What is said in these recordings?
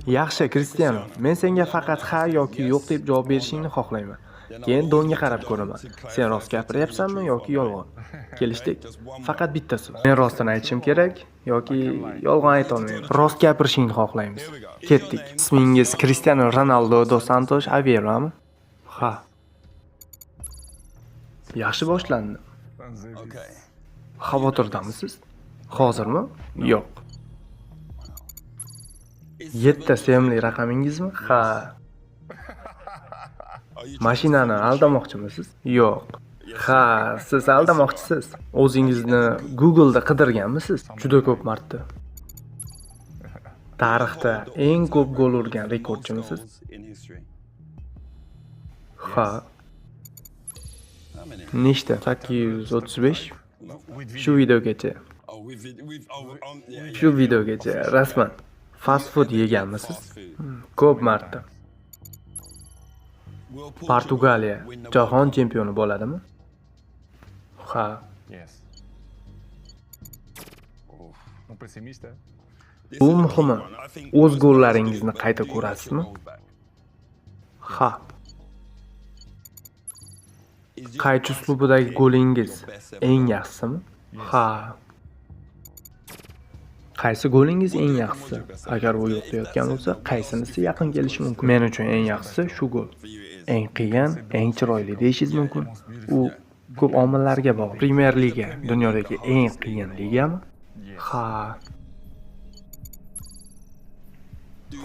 Yaxshi, Cristiano. Men senga faqat ha yoki yo'q deb javob berishingni xohlayman. Keyin donga qarab ko'raman. Sen rost gapiryapsanmi yoki yolg'on? Kelishdik. Faqat bitta so'z. Men rostini aytishim kerak yoki yolg'on ayta olmayman. Rost gapirishingni xohlaymiz. Ketdik. Ismingiz Cristiano Ronaldo dos Santos Avero'mi? Ha. Yaxshi boshlandi. Xavotirdamisiz? Hozirmi? Yo'q. 7 sevimli raqamingizmi? Ha. Mashinani aldamoqchimisiz? Yo'q. Ha, siz aldamoqchisiz. O'zingizni Google'da qidirganmisiz? Juda ko'p marta. Tarixda eng ko'p gol urgan rekordchimisiz? Ha. Nechta? 835. Shu videogacha rasman. Fast food yeganmisiz? Ko'p marta. Portugaliya jahon chempioni bo'ladimi? Ha. Bu muhimi, o'z gollaringizni qayta ko'rasizmi? Ha. Qaychi uslubidagi golingiz eng yaxshisimi? Ha. Qaysi golingiz eng yaxshisi? Agar u yo'qlayotgan bo'lsa, qaysinisi yaqin kelishi mumkin? Men uchun eng yaxshisi shu gol. Eng qiyin, eng chiroyli deyishingiz mumkin. U ko'p omillarga bog'liq. Premyer Liga dunyodagi eng qiyin ligami? Ha.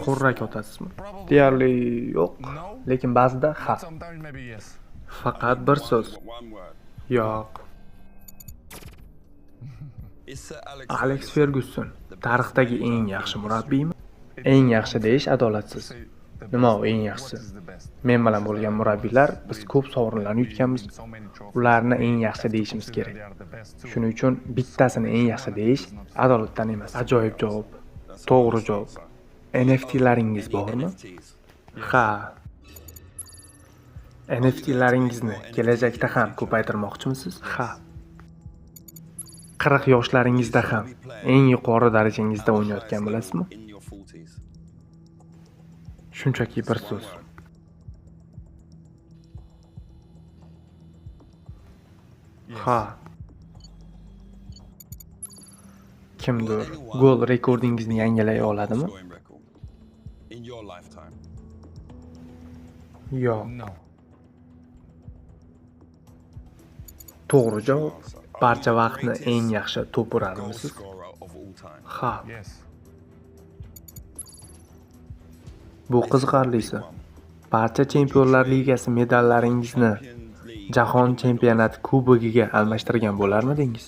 Xurrak otasizmi? Deyarli yo'q, lekin ba'zida ha. Faqat bir so'z. Yo'q. Alex Ferguson tarixdagi eng yaxshi murabbiymi? Eng yaxshi deyish adolatsiz. Nima u eng yaxshisi? Men bilan bo'lgan murabbiylar biz ko'p sovrinlarni yutganmiz. Ularni eng yaxshi deyishimiz kerak. Shuning uchun bittasini eng yaxshi deyish adolatdan emas. Ajoyib javob. To'g'ri javob. NFTlaringiz bormi? Ha. NFTlaringizni kelajakda ham ko'paytirmoqchimisiz? Ha. 40 yoshlaringizda ham eng yuqori darajangizda o'ynayotgan bo'lasizmi? Shunchaki bir so'z. Ha. Kimdir gol rekordingizni yangilay oladimi? Yo'q. To'g'ri javob. Barcha vaqtni eng yaxshi to'p uradimisiz? Ha. Bu qiziqarlisi. Barcha Chempionlar Ligasi medallaringizni Jahon Chempionati kubogiga almashtirgan bo'larmidingiz?